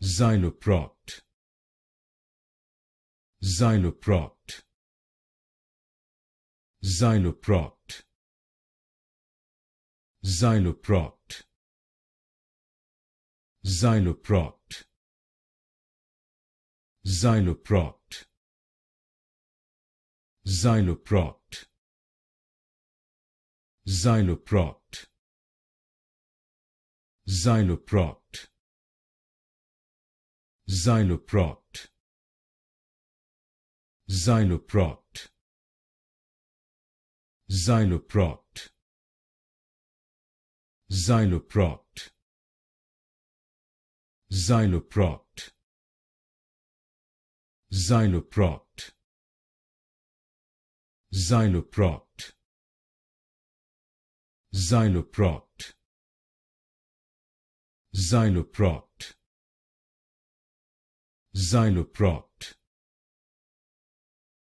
Xyloproct, Xyloproct, Xyloproct, Xyloproct, Xyloproct, Xyloproct, Xyloproct, Xyloproct, Xyloproct, Xyloproct, Xyloproct, Xyloproct, Xyloproct, Xyloproct, Xyloproct, Xyloproct, Xyloproct, Xyloproct, Xyloproct,